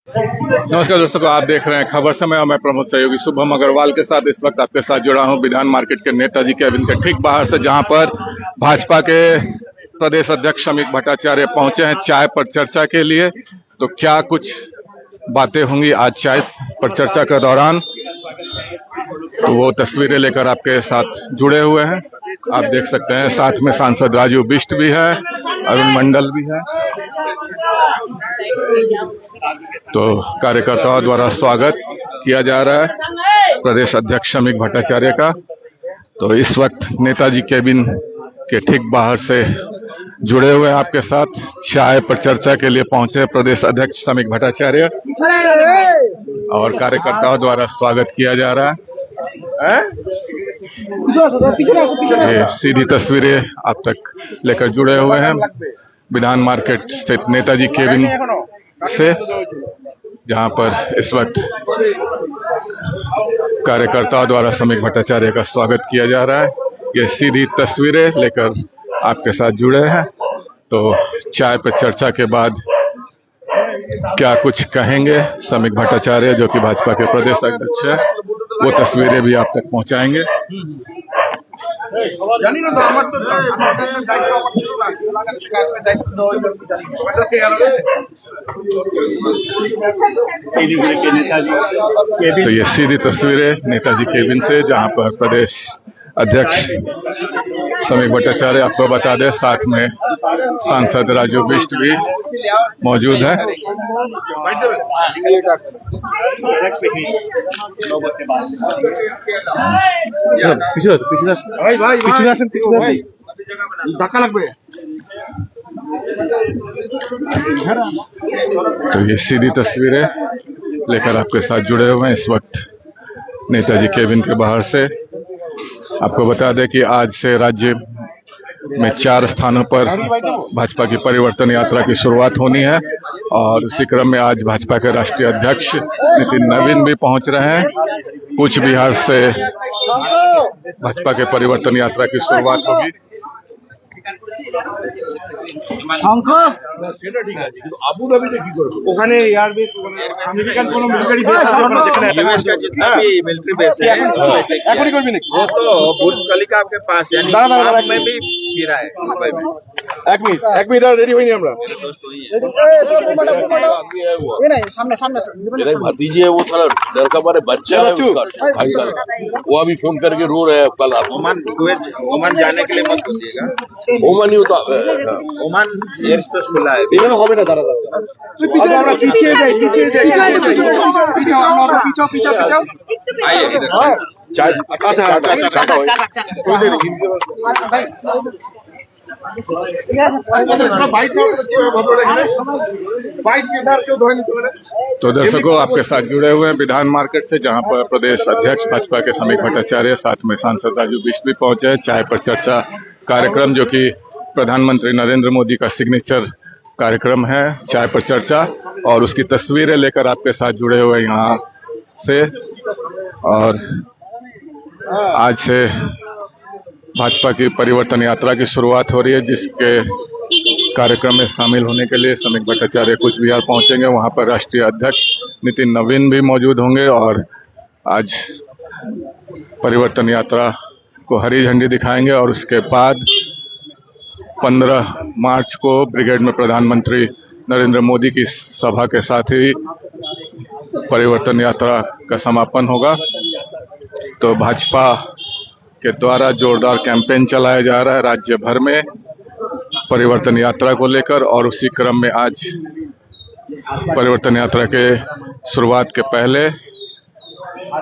नमस्कार दोस्तों, आप देख रहे हैं खबर समय और मैं प्रमुख सहयोगी शुभम अग्रवाल के साथ इस वक्त आपके साथ जुड़ा हूं विधान मार्केट के नेताजी केबिन के ठीक बाहर से, जहां पर भाजपा के प्रदेश अध्यक्ष श्रमिक भट्टाचार्य पहुंचे हैं चाय पर चर्चा के लिए। तो क्या कुछ बातें होंगी आज चाय पर चर्चा के दौरान, तो वो तस्वीरें लेकर आपके साथ जुड़े हुए हैं। आप देख सकते हैं साथ में सांसद राजू बिष्ट भी है, अरुण मंडल भी है। तो कार्यकर्ताओं द्वारा स्वागत किया जा रहा है प्रदेश अध्यक्ष श्रमिक भट्टाचार्य का। तो इस वक्त नेताजी केबिन के ठीक बाहर से जुड़े हुए आपके साथ चाय पर चर्चा के लिए पहुंचे प्रदेश अध्यक्ष श्रमिक भट्टाचार्य और कार्यकर्ताओं द्वारा स्वागत किया जा रहा है। ये सीधी तस्वीरें आप तक लेकर जुड़े हुए हैं विधान मार्केट स्थित नेताजी केबिन से, जहां पर इस वक्त कार्यकर्ताओं द्वारा श्रमिक भट्टाचार्य का स्वागत किया जा रहा है। ये सीधी तस्वीरें लेकर आपके साथ जुड़े हैं। तो चाय पर चर्चा के बाद क्या कुछ कहेंगे श्रमिक भट्टाचार्य, जो कि भाजपा के प्रदेश अध्यक्ष है, वो तस्वीरें भी आप तक पहुंचाएंगे। तो ये सीधी तस्वीरें नेताजी केबिन से, जहां पर प्रदेश अध्यक्ष श्रमिक भट्टाचार्य, आपको बता दें साथ में सांसद राजू बिष्ट भी मौजूद है। तो ये सीधी तस्वीरें लेकर आपके साथ जुड़े हुए हैं इस वक्त नेताजी केबिन के बाहर से। आपको बता दें कि आज से राज्य में 4 स्थानों पर भाजपा की परिवर्तन यात्रा की शुरुआत होनी है और उसी क्रम में आज भाजपा के राष्ट्रीय अध्यक्ष नितिन नवीन भी पहुंच रहे हैं। कूच बिहार से भाजपा के परिवर्तन यात्रा की शुरुआत होगी। আবুধাবিতে কি করবে? ওখানে এয়ারবেস, আমেরিকান কোন মিলিটারি বেস আছে, ওখানে यूएस का जितना भी मिलिट्री बेस है एखनी করবি নাকি? वो तो बुर्ज खलीफा के पास, यानी पाप में भी गिरा है दुबई में। एक मिनट रेडी होइনি আমরা। ये नहीं, सामने मेरे भतीजे है, वो साला डर का मारे बच्चा है उसका भाई साहब, वो अभी फोन करके रो रहे हैं। कल ओमान जाने के लिए मत बोलिएगा। ओमान ही होता, ओमान एयर स्पेस मिला है, इन्होंने হবে না। দাঁড়া আমরা পিছিয়ে যাই পিছাও आइए इधर चाय। तो दर्शकों, आपके साथ जुड़े हुए हैं विधान मार्केट से, जहां पर प्रदेश अध्यक्ष भाजपा के श्रमिक भट्टाचार्य साथ में सांसद राजू बिष्ट भी पहुंचे हैं। चाय पर चर्चा कार्यक्रम, जो कि प्रधानमंत्री नरेंद्र मोदी का सिग्नेचर कार्यक्रम है, चाय पर चर्चा, और उसकी तस्वीरें लेकर आपके साथ जुड़े हुए यहाँ से। और आज से भाजपा की परिवर्तन यात्रा की शुरुआत हो रही है, जिसके कार्यक्रम में शामिल होने के लिए श्रमिक भट्टाचार्य कूच बिहार पहुंचेंगे। वहां पर राष्ट्रीय अध्यक्ष नितिन नवीन भी मौजूद होंगे और आज परिवर्तन यात्रा को हरी झंडी दिखाएंगे। और उसके बाद 15 मार्च को ब्रिगेड में प्रधानमंत्री नरेंद्र मोदी की सभा के साथ ही परिवर्तन यात्रा का समापन होगा। तो भाजपा के द्वारा जोरदार कैंपेन चलाया जा रहा है राज्य भर में परिवर्तन यात्रा को लेकर, और उसी क्रम में आज परिवर्तन यात्रा के शुरुआत के पहले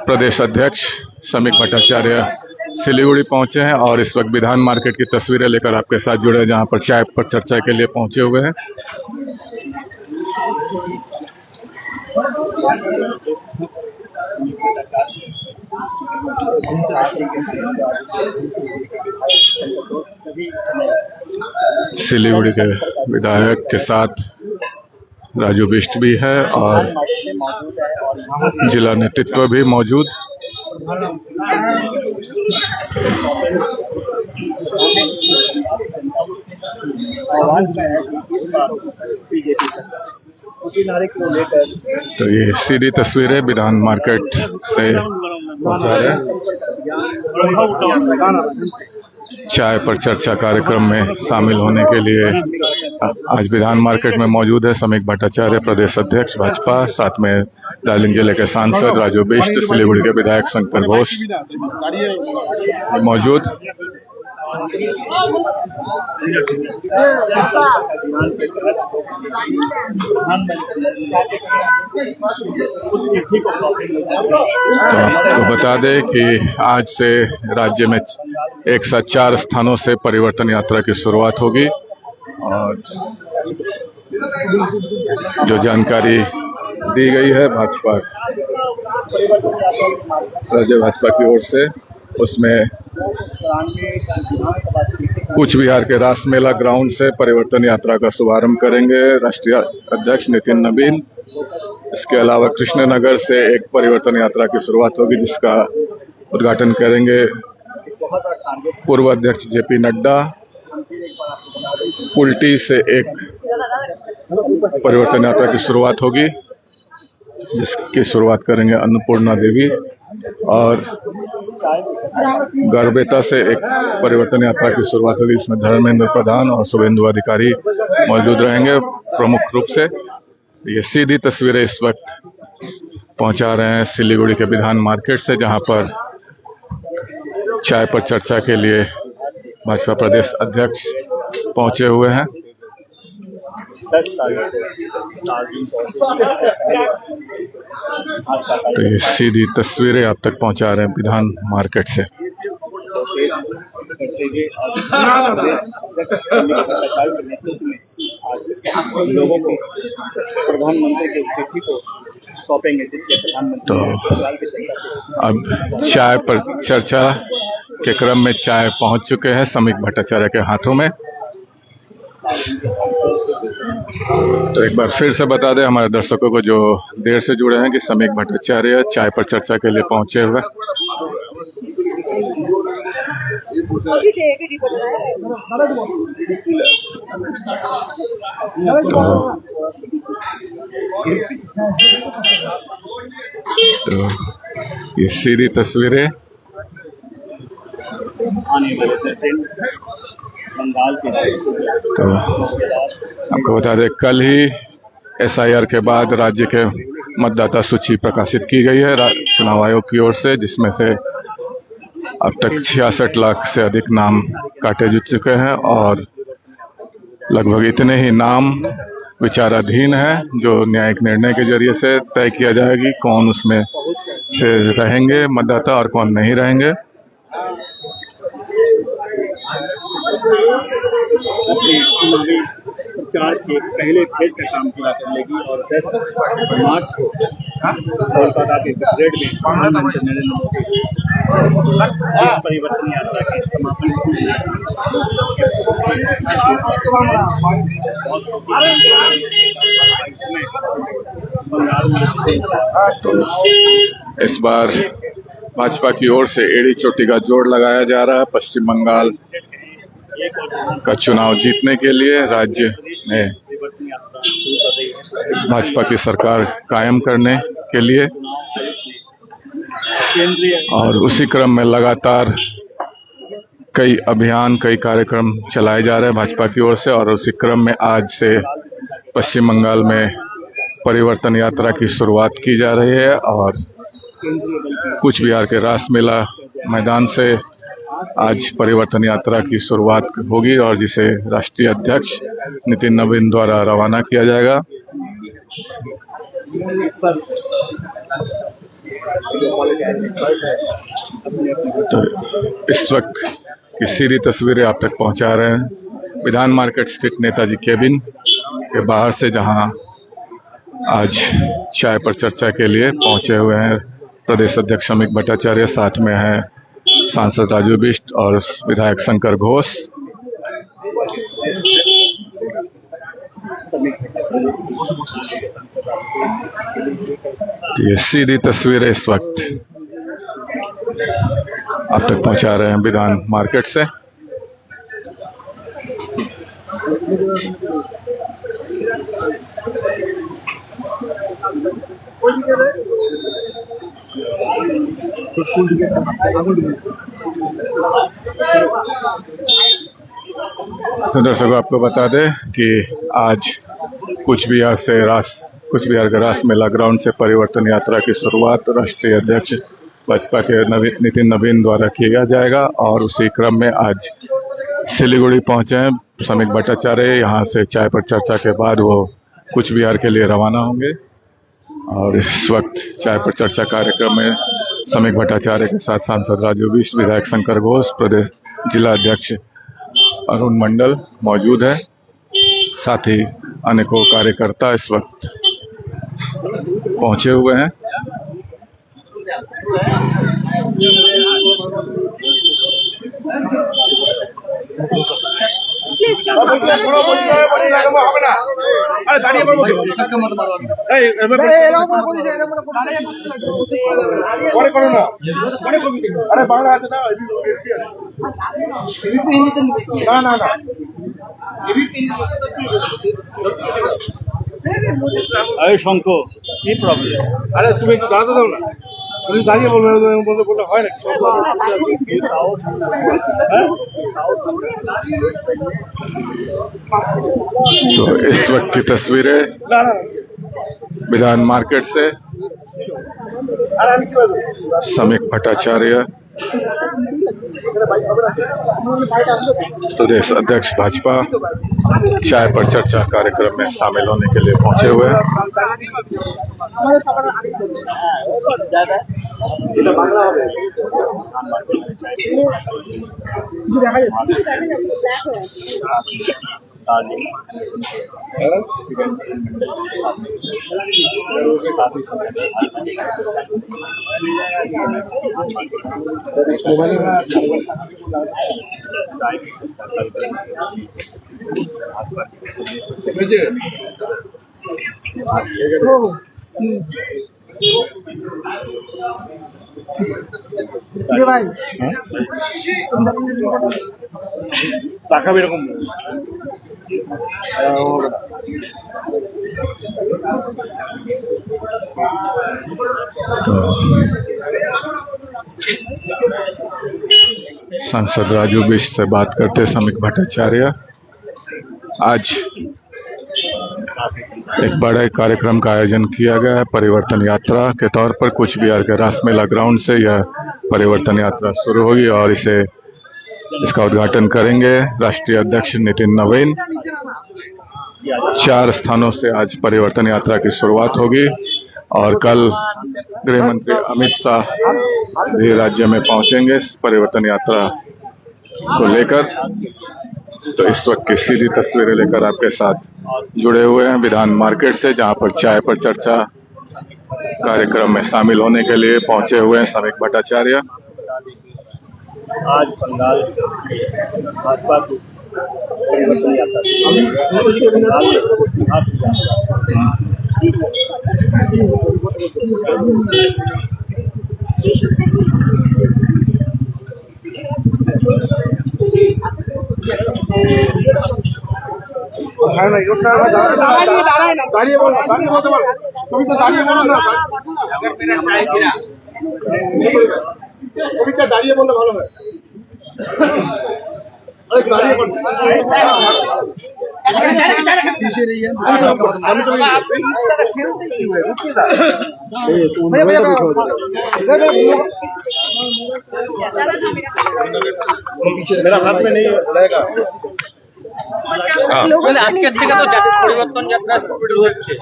प्रदेश अध्यक्ष श्रमिक भट्टाचार्य सिलीगुड़ी पहुंचे हैं और इस वक्त विधान मार्केट की तस्वीरें लेकर आपके साथ जुड़े हैं, जहां पर चाय पर चर्चा के लिए पहुंचे हुए हैं। सिलीगुड़ी के विधायक के साथ राजू बिष्ट भी है और जिला नेतृत्व भी मौजूद। उसी नारे को लेकर तो ये सीधी तस्वीरें विधान मार्केट से पहुंचा रहे हैं। चाय पर चर्चा कार्यक्रम में शामिल होने के लिए आज विधान मार्केट में मौजूद है समीक भट्टाचार्य, प्रदेश अध्यक्ष भाजपा, साथ में दार्जिलिंग जिले के सांसद राजू बिष्ट, सिलीगुड़ी के विधायक शंकर घोष मौजूद। तो आपको बता दें कि आज से राज्य में एक साथ 4 स्थानों से परिवर्तन यात्रा की शुरुआत होगी और जो जानकारी दी गई है भाजपा राज्य भाजपा की ओर से, उसमें कूच बिहार के रास मेला ग्राउंड से परिवर्तन यात्रा का शुभारंभ करेंगे राष्ट्रीय अध्यक्ष नितिन नवीन। इसके अलावा कृष्णनगर से एक परिवर्तन यात्रा की शुरुआत होगी जिसका उद्घाटन करेंगे पूर्व अध्यक्ष जेपी नड्डा। कुल्टी से एक परिवर्तन यात्रा की शुरुआत होगी जिसकी शुरुआत करेंगे अन्नपूर्णा देवी, और गरबेता से एक परिवर्तन यात्रा की शुरुआत होगी इसमें धर्मेंद्र प्रधान और शुभेंदु अधिकारी मौजूद रहेंगे प्रमुख रूप से। ये सीधी तस्वीरें इस वक्त पहुंचा रहे हैं सिलीगुड़ी के विधान मार्केट से, जहां पर चाय पर चर्चा के लिए भाजपा प्रदेश अध्यक्ष पहुंचे हुए हैं। तो ये सीधी तस्वीरें आप तक पहुंचा रहे हैं विधान मार्केट से। लोगों को प्रधानमंत्री के चिट्ठी को सौंपेंगे, जिसके तो अब चाय पर चर्चा के क्रम में चाय पहुंच चुके हैं समीक भट्टाचार्य के हाथों में। तो एक बार फिर से बता दें हमारे दर्शकों को जो देर से जुड़े हैं कि समीक भट्टाचार्य चाय पर चर्चा के लिए पहुंचे हुए। तो ये सीधी तस्वीरें बंगाल के तो आपको बता दें कल ही SIR के बाद राज्य के मतदाता सूची प्रकाशित की गई है चुनाव आयोग की ओर से, जिसमें से अब तक 66 लाख से अधिक नाम काटे जा चुके हैं और लगभग इतने ही नाम विचाराधीन है जो न्यायिक निर्णय के जरिए से तय किया जाएगी कौन उसमें से रहेंगे मतदाता और कौन नहीं रहेंगे। प्रचार के पहले फेज का काम पूरा कर लेगी और 10 मार्च को कोलकाता के ब्रिगेड में प्रधानमंत्री नरेंद्र मोदी इस परिवर्तन यात्रा के समापन इस बार भाजपा की ओर से एड़ी चोटी का जोड़ लगाया जा रहा है पश्चिम बंगाल का चुनाव जीतने के लिए, राज्य में भाजपा की सरकार कायम करने के लिए, और उसी क्रम में लगातार कई अभियान कई कार्यक्रम चलाए जा रहे हैं भाजपा की ओर से। और उसी क्रम में आज से पश्चिम बंगाल में परिवर्तन यात्रा की शुरुआत की जा रही है और कूच बिहार के रास मेला मैदान से आज परिवर्तन यात्रा की शुरुआत होगी और जिसे राष्ट्रीय अध्यक्ष नितिन नवीन द्वारा रवाना किया जाएगा। तो इस वक्त की सीधी तस्वीरें आप तक पहुंचा रहे हैं विधान मार्केट स्थित नेताजी केबिन के बाहर से, जहां आज चाय पर चर्चा के लिए पहुंचे हुए हैं प्रदेश अध्यक्ष समीक भट्टाचार्य, साथ में है सांसद राजू बिष्ट और विधायक शंकर घोष। ये सीधी तस्वीरें इस वक्त आप तक पहुंचा रहे हैं विधान मार्केट से। तो दर्शकों, आपको बता दें कि आज कुछ बिहार के रासमेला ग्राउंड से परिवर्तन यात्रा की शुरुआत राष्ट्रीय अध्यक्ष भाजपा के नितिन नवीन द्वारा किया जाएगा और उसी क्रम में आज सिलीगुड़ी पहुंचे हैं श्रमिक भट्टाचार्य। यहाँ से चाय पर चर्चा के बाद वो कुछ बिहार के लिए रवाना होंगे और इस वक्त चाय पर चर्चा कार्यक्रम में श्रमिक भट्टाचार्य के साथ सांसद राजू बिष्ट, विधायक शंकर घोष, प्रदेश जिला अध्यक्ष अरुण मंडल मौजूद है। साथ ही अनेकों कार्यकर्ता इस वक्त पहुंचे हुए हैं। अरे शंको কি প্রবলেম? আরে তুমি একটু দাঁড়াতে দাও না, তুমি দাঁড়িয়ে বলবে বললে হয় নাকি? तो इस वक्त की तस्वीरें विधान मार्केट से श्रमिक भट्टाचार्य प्रदेश अध्यक्ष भाजपा चाय पर चर्चा कार्यक्रम में शामिल होने के लिए पहुंचे हुए हैं। তাকাবে এরকম सांसद राजू बिष्ट से बात करते श्रमिक भट्टाचार्य, आज एक बड़े कार्यक्रम का आयोजन किया गया है। परिवर्तन यात्रा के तौर पर कुछ बिहार के रासमेला ग्राउंड से यह परिवर्तन यात्रा शुरू होगी और इसका उद्घाटन करेंगे राष्ट्रीय अध्यक्ष नितिन नवीन। 4 स्थानों से आज परिवर्तन यात्रा की शुरुआत होगी और कल गृह मंत्री अमित शाह भी राज्य में पहुंचेंगे इस परिवर्तन यात्रा को लेकर। तो इस वक्त की सीधी तस्वीरें लेकर आपके साथ जुड़े हुए हैं विधान मार्केट से, जहां पर चाय पर चर्चा कार्यक्रम में शामिल होने के लिए पहुंचे हुए हैं श्रमिक भट्टाचार्य। आज बंगाल भाजपा की परिवर्तन यात्रा দাঁড়িয়ে বলতে পারো, তুমি তো দাঁড়িয়ে বলো না, তুমি তো দাঁড়িয়ে বললে ভালো হয়। अरे दाঁড়িয়ে বল, मेरा हाथ में नहीं रहेगा। আজকের থেকে তো পরিবর্তন যাত্রা শুরু হচ্ছে,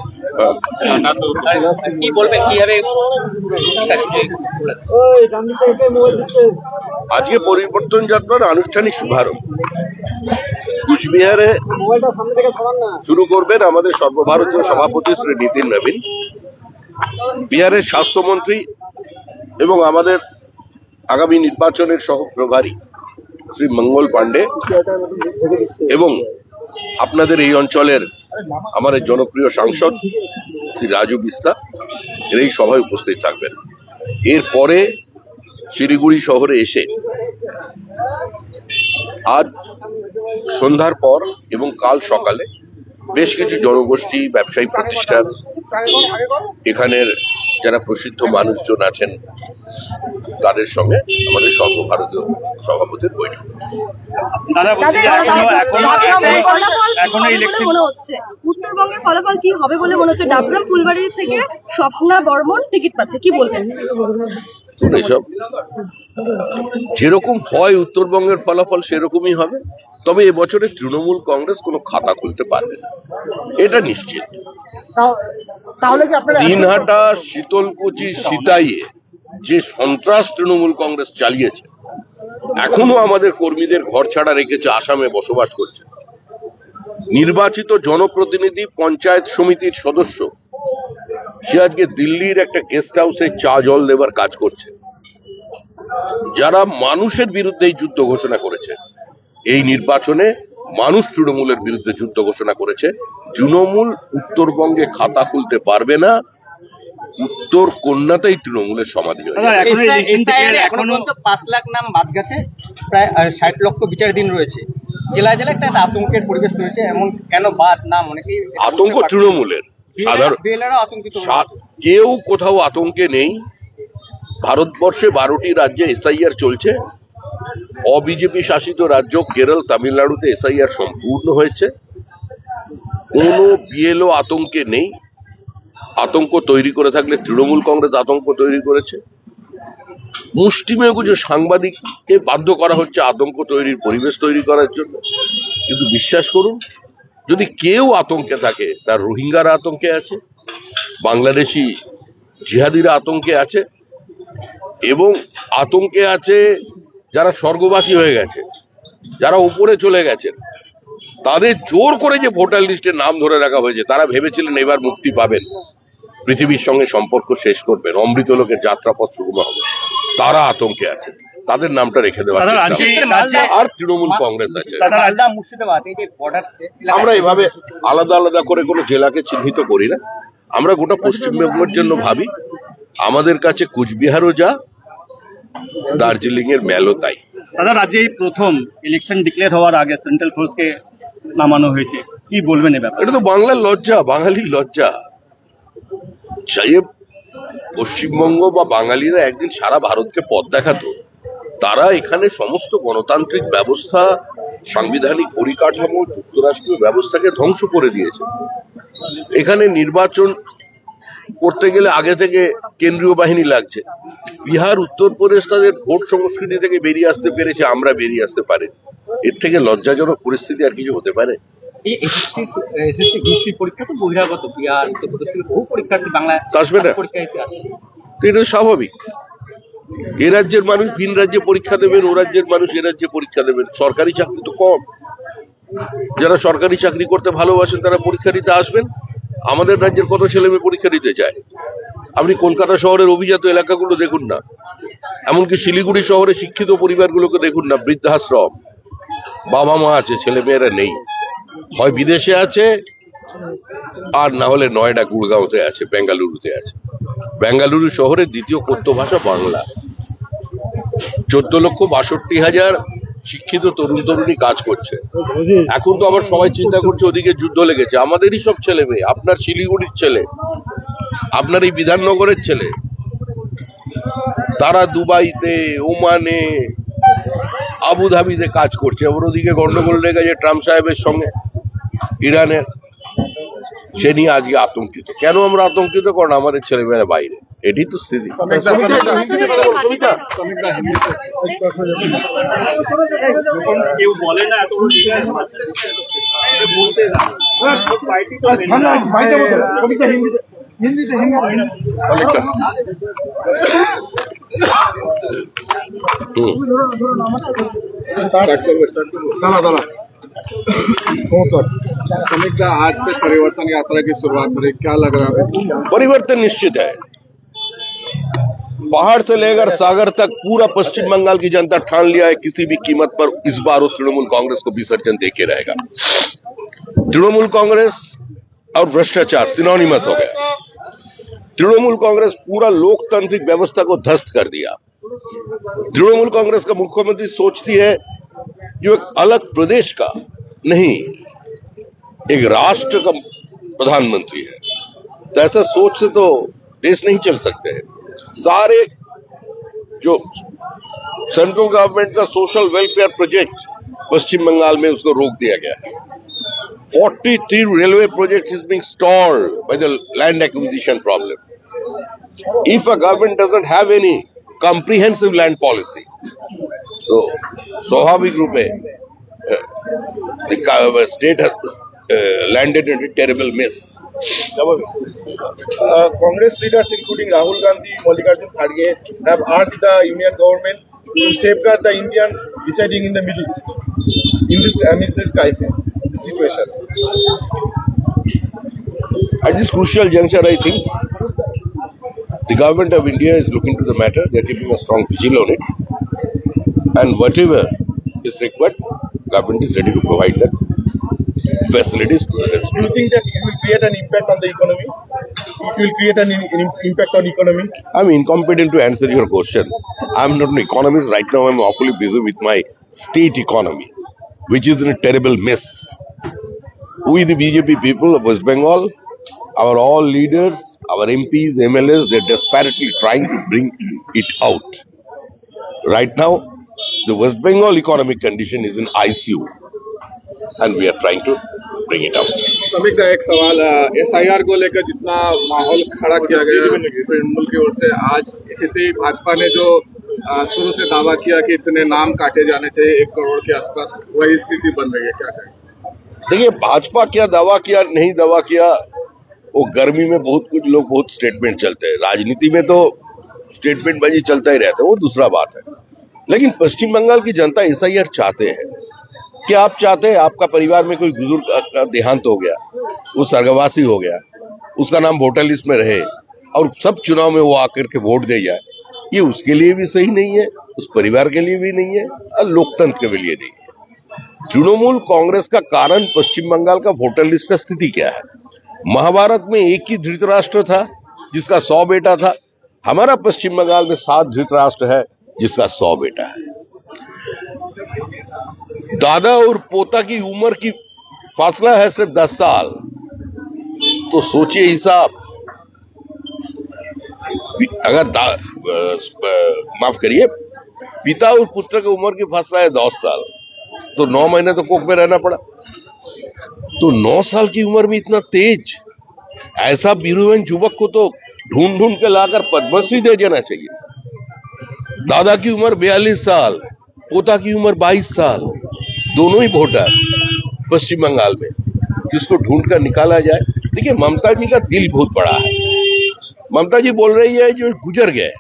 কি বলবেন কিভাবে? আজকে পরিবর্তন যাত্রার আনুষ্ঠানিক শুভারম্ভ কুচবিহারে শুরু করবেন আমাদের সর্বভারতীয় সভাপতি শ্রী নিতিন নবীন, বিহারের স্বাস্থ্যমন্ত্রী এবং আমাদের আগামী নির্বাচনের সহ প্রভারী শ্রী মঙ্গল পাণ্ডে এবং আপনাদের এই অঞ্চলের আমাদের জনপ্রিয় সাংসদ শ্রী রাজু বিস্তা এই সভায় উপস্থিত থাকবেন। এরপরে শিলিগুড়ি শহরে এসে আজ সন্ধ্যার পর এবং কাল সকালে বেশ কিছু জনগোষ্ঠী, ব্যবসায়ী প্রতিষ্ঠান, এখানের যারা প্রসিদ্ধ মানুষজন আছেন তাদের সঙ্গে আমাদের সর্বভারতীয় সভাপতির বৈঠক। দাদা বলছি যে এখনো ইলেকশন মনে হচ্ছে উত্তরবঙ্গের ফলাফল কি হবে বলে মনে হচ্ছে? ডাবগ্রাম ফুলবাড়ি থেকে স্বপ্না বর্মন টিকিট পাচ্ছে, কি বলবেন? এসব যেরকম হয় উত্তরবঙ্গের ফলাফল সেরকমই হবে, তবে এবছরে তৃণমূল কংগ্রেস কোনো খাতা খুলতে পারবে না, এটা নিশ্চিত। তাহলে কি আপনারা দিনহাটা, শীতলকুচি, সিতাইয়ে যে সন্ত্রাস তৃণমূল কংগ্রেস চালিয়েছে, এখনো আমাদের কর্মীদের ঘর ছাড়া রেখেছে, আসামে বসবাস করছে। নির্বাচিত জনপ্রতিনিধি, পঞ্চায়েত সমিতির সদস্য, সে আজকে দিল্লির একটা গেস্ট হাউসে চা জল দেবার কাজ করছে। যারা মানুষের বিরুদ্ধে এই যুদ্ধ ঘোষণা করেছে, এই নির্বাচনে মানুষ তৃণমূলের বিরুদ্ধে যুদ্ধ ঘোষণা করেছে। তৃণমূল উত্তরবঙ্গে খাতা খুলতে পারবে না, উত্তর কন্যাতেই তৃণমূলের সমাধি হয়েছে। এখনো পর্যন্ত 5 লাখ নাম বাদ গেছে, প্রায় 60 লক্ষ বিচারাধীন রয়েছে। জেলায় জেলায় একটা আতঙ্কের পরিবেশ রয়েছে, এমন কেন বাদ নাম অনেকেই আতঙ্ক তৃণমূলের, সাধারণ আতঙ্কিত। কেউ কোথাও আতঙ্কে নেই। ভারতবর্ষে 12টি রাজ্যে এসআইআর চলছে। অবিজেপি শাসিত রাজ্য কেরল, তামিলনাড়ুতে এসআইআর সম্পূর্ণ হয়েছে। কোনো বিএলও আতঙ্কে নেই। আতঙ্ক তৈরি করে থাকলে তৃণমূল কংগ্রেস আতঙ্ক তৈরি করেছে। মুষ্টিমেয় কিছু সাংবাদিককে বাধ্য করা হচ্ছে আতঙ্ক তৈরির পরিবেশ তৈরি করার জন্য। কিন্তু বিশ্বাস করুন, যদি কেউ আতঙ্কে থাকে, তার রোহিঙ্গারা আতঙ্কে আছে, বাংলাদেশি জিহাদিরা আতঙ্কে আছে, এবং আতঙ্কে আছে যারা স্বর্গবাসী হয়ে গেছে, যারা উপরে চলে গেছেন। তাদের জোর করে যে ভোটার লিস্টে নাম ধরে রাখা হয়েছে, তারা ভেবেছিলেন এবার মুক্তি পাবেন, পৃথিবীর সঙ্গে সম্পর্ক শেষ করবেন, অমৃত লোকের যাত্রাপথ সুগম হবে। তারা আতঙ্কে আছে, তাদের নামটা রেখে দেওয়া। আর তৃণমূল কংগ্রেস আছে। আমরা এভাবে আলাদা আলাদা করে কোনো জেলাকে চিহ্নিত করি না, আমরা গোটা পশ্চিমবঙ্গের জন্য ভাবি। আমাদের কাছে কুচবিহারও যা, দার্জিলিং এর মেলও তাই। দাদা, রাজ্যে এই প্রথম ইলেকশন ডিক্লেয়ার হওয়ার আগে সেন্ট্রাল ফোর্সকে নামানো হয়েছে, কি বলবেন এ ব্যাপারে? এটা তো বাংলার লজ্জা, বাঙালির লজ্জা। চাইয়ে পশ্চিমবঙ্গ বা বাঙালিরা একদিন সারা ভারতকে পথ দেখাতো, তারা এখানে সমস্ত গণতান্ত্রিক ব্যবস্থা, সাংবিধানিক পরিকাঠামো, যুক্তরাষ্ট্রীয় ব্যবস্থাকে ধ্বংস করে দিয়েছে। এখানে নির্বাচন করতে গেলে আগে থেকে কেন্দ্রীয় বাহিনী লাগছে। বিহার, উত্তরপ্রদেশ তাদের ভোট সংস্কৃতি থেকে বেরিয়ে আসতে পেরেছে, আমরা বেরিয়ে আসতে পারি। এর থেকে লজ্জাজনক পরিস্থিতি আর কিছু হতে পারে? এই এসএসসি গ্রুপ পরীক্ষা তো বহিরাগত, বিহার, উত্তরপ্রদেশ থেকে বহু পরীক্ষার্থী বাংলায় আসবে না, পরীক্ষাতে আসছে। তো এটা স্বাভাবিক। এ রাজ্যের মানুষ ভিন রাজ্যে পরীক্ষা দেবেন, ও রাজ্যের মানুষ এ রাজ্যে পরীক্ষা দেবেন। সরকারি চাকরি তো কম, যারা সরকারি চাকরি করতে ভালোবাসেন তারা পরীক্ষা দিতে আসবেন। আমাদের রাজ্যের কত ছেলে মেয়ে পরীক্ষা দিতে যায়? আপনি কলকাতা শহরের অভিজাত এলাকাগুলো দেখুন না, এমনকি শিলিগুড়ি শহরে শিক্ষিত পরিবারগুলোকে দেখুন না, বৃদ্ধাশ্রম, বাবা মা আছে, ছেলে মেয়েরা নেই, হয় বিদেশে আছে, আর না হলে নয়ডা, গুড়গাঁওতে আছে, বেঙ্গালুরুতে আছে। বেঙ্গালুরু শহরের দ্বিতীয় কথ্য ভাষা বাংলা। 14,62,000 শিক্ষিত তরুণ তরুণী কাজ করছে। এখন তো আবার সবাই চিন্তা করছে ওদিকে যুদ্ধ লেগেছে। আমাদেরই সব ছেলে মেয়ে, আপনার শিলিগুড়ির ছেলে, আপনার এই বিধাননগরের ছেলে, তারা দুবাইতে, ওমানে, আবুধাবিতে কাজ করছে। আবার ওদিকে গন্ডগোল লেগেছে ট্রাম্প সাহেবের সঙ্গে ইরানের, সে নিয়ে আজকে আতঙ্কিত। কেন আমরা আতঙ্কিত? কারণ আমাদের ছেলেমেয়েরা বাইরে। এটি তো স্থিতি। কেউ বলে না এত বলতে হিন্দিতে श्रमिक दा, आज से परिवर्तन यात्रा की शुरुआत हो रही, क्या लग रहा है? परिवर्तन निश्चित है। पहाड़ से लेकर सागर तक पूरा पश्चिम बंगाल की जनता ठान लिया है, किसी भी कीमत पर इस बार उस तृणमूल कांग्रेस को विसर्जन देके रहेगा। तृणमूल कांग्रेस और भ्रष्टाचार सिनोनिमस हो गया। तृणमूल कांग्रेस पूरा लोकतांत्रिक व्यवस्था को ध्वस्त कर दिया। तृणमूल कांग्रेस का मुख्यमंत्री सोचती है जो एक अलग प्रदेश का नहीं, एक राष्ट्र का प्रधानमंत्री है, तो ऐसा सोच से तो देश नहीं चल सकते हैं। सारे जो सेंट्रल गवर्नमेंट का सोशल वेलफेयर प्रोजेक्ट पश्चिम बंगाल में उसको रोक दिया गया है। 43 railway projects is being stalled by the land acquisition problem. If a government doesn't have any comprehensive land policy, so स्वाभाविक रूप में the state has landed in a terrible mess. Congress leaders, including Rahul Gandhi, Mallikarjun Kharge, have urged the union government to safeguard the Indians residing in the Middle East in this amidst this crisis, this situation. At this crucial juncture, I think the government of India is looking to the matter. They are keeping a strong vigil on it, and whatever is required, government is ready to provide that facilities to the Do you think that it will create an impact on the economy? It will create an impact on economy? I'm incompetent to answer your question. I'm not an economist right now. I'm awfully busy with my state economy, which is in a terrible mess. We, the BJP people of West Bengal, our all leaders, our MPs, MLAs, they're desperately trying to bring it out. Right now, the West Bengal economic condition is in ICU, and we are trying to bring it out. Samik का एक सवाल, SIR को लेकर जितना माहौल खड़ा किया गया तृणमूल की ओर से, आज स्थिति भाजपा ने जो शुरू से दावा किया कि इतने नाम काटे जाने चाहिए 1 करोड़ के आसपास, वही स्थिति बन रही है, क्या कहें? देखिए, भाजपा क्या दावा किया नहीं दावा किया, वो गर्मी में बहुत कुछ लोग बहुत स्टेटमेंट चलते हैं। राजनीति में तो स्टेटमेंट बाजी चलता ही रहता है, वो दूसरा बात है। लेकिन पश्चिम बंगाल की जनता SIR चाहते हैं। क्या आप चाहते हैं आपका परिवार में कोई बुजुर्ग का देहांत हो गया, वो स्वर्गवासी हो गया, उसका नाम वोटर लिस्ट में रहे और सब चुनाव में वो आकर के वोट दे जाए? ये उसके लिए भी सही नहीं है, उस परिवार के लिए भी नहीं है और लोकतंत्र के लिए नहीं है। तृणमूल कांग्रेस का कारण पश्चिम बंगाल का वोटर लिस्ट का स्थिति क्या है? महाभारत में एक ही धृतराष्ट्र था जिसका 100 बेटा था। हमारा पश्चिम बंगाल में 7 धृतराष्ट्र है जिसका 100 बेटा है। दादा और पोता की उम्र की फासला है सिर्फ 10 साल, तो सोचिए हिसाब। अगर माफ करिए, पिता और पुत्र की उम्र की फासला है 10 साल, तो 9 महीने तो कोख में रहना पड़ा। तो 9 साल की उम्र में इतना तेज, ऐसा वीरवान युवक को तो ढूंढ ढूंढ के लाकर पद्मश्री दे देना चाहिए। दादा की उम्र 42 साल, पोता की उम्र 22 साल, दोनों ही वोटर पश्चिम बंगाल में, जिसको ढूंढ कर निकाला जाए। देखिए, ममता जी का दिल बहुत बड़ा है। ममता जी बोल रही है जो गुजर गए,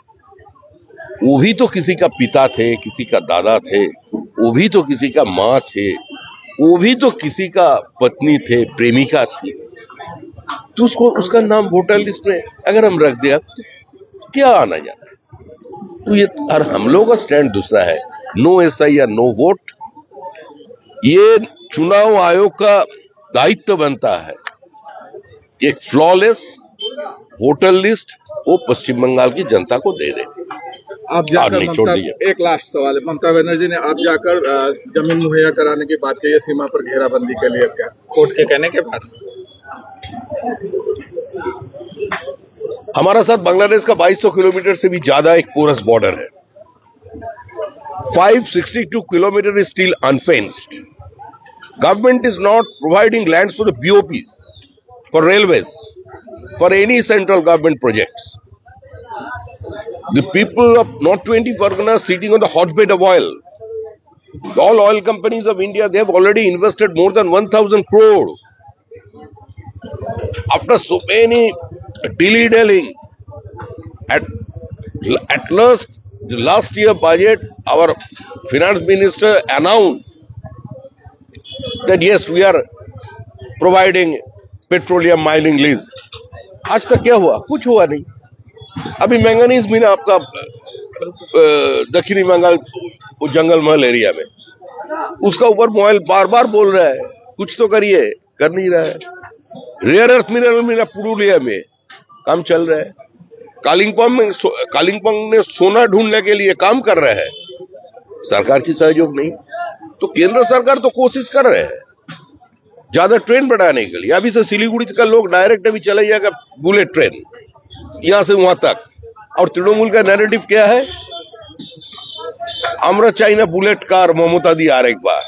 वो भी तो किसी का पिता थे, किसी का दादा थे, वो भी तो किसी का माँ थे, वो भी तो किसी का पत्नी थे, प्रेमिका थी। तो उसको उसका नाम वोटर लिस्ट में अगर हम रख दिया तो क्या आना जाता है? तो ये, और हम लोगों का स्टैंड दूसरा है, नो SIR नो वोट। ये चुनाव आयोग का दायित्व बनता है एक फ्लॉलेस वोटर लिस्ट वो पश्चिम बंगाल की जनता को दे दे। आप जाकर छोड़ ममता, दीजिए। एक लास्ट सवाल है, ममता बनर्जी ने आप जाकर जमीन मुहैया कराने की बात कही है सीमा पर घेराबंदी के लिए, क्या कोर्ट के कहने के बाद? हमारा साथ बांग्लादेश का 2200 किलोमीटर से भी ज्यादा एक पोरस बॉर्डर है। 562 kilometers is still unfenced. Government is not providing lands for the BOP, for railways, for any central government projects. The people of North 20 Pargana are sitting on the hotbed of oil. All oil companies of India, they have already invested more than 1,000 crore. After so many dilly-dallying, at last, the last year budget, our finance minister announced that yes, we are providing petroleum mining lease. आज तक क्या हुआ? कुछ हुआ नहीं। अभी manganese मिना आपका दक्षिणी बंगाल जंगल महल एरिया में, उसका ऊपर मोबाइल बार बार बोल रहा है कुछ तो करिए, कर नहीं रहा है। रेयर अर्थ मिनरल मिला पुरुलिया में, काम चल रहा है। कालिंगपोंग में सोना ढूंढने के लिए काम कर रहा है, सरकार की सहयोग नहीं। तो केंद्र सरकार तो कोशिश कर रहे हैं, ज्यादा ट्रेन बढ़ाने के लिए। अभी से सिलीगुड़ी का लोग डायरेक्ट अभी चला जाएगा बुलेट ट्रेन यहां से वहां तक। और तृणमूल का नैरेटिव क्या है? আমরা চাই না বুলেট কার মমতা দি আরেকবার।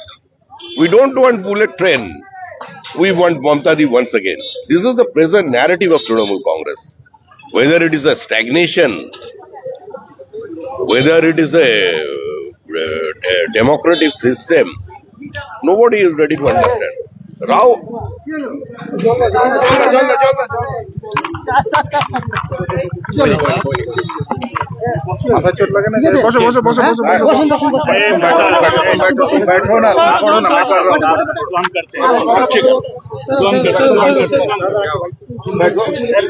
We don't want bullet train. We want Mamta Di once again. This is the present narrative of Trinamool Congress. Whether it is a stagnation, whether it is a democratic system, nobody is ready to understand. Rao, মাথা চোট লাগে না? বসো বসো বসো বসো বসুন বসুন বসুন बैठो ना पढ़ो ना मैं कर रहा हूँ। काम करते हैं काम करते हैं बैठो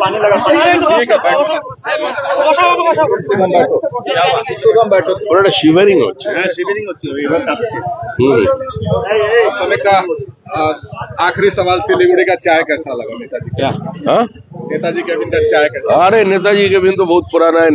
पानी लगा ठीक है बैठो बैठो थोड़ा शिवरिंग হচ্ছে। হ্যাঁ শিবিরিং হচ্ছে এবার কাঁপছে समीक्षा आखिरी सवाल सिलीगुड़ी का चाय कैसा लगा नेताजी का? हाँ? नेताजी के बिन का चाय कैसा? अरे नेताजी के बिन तो बहुत पुराना है।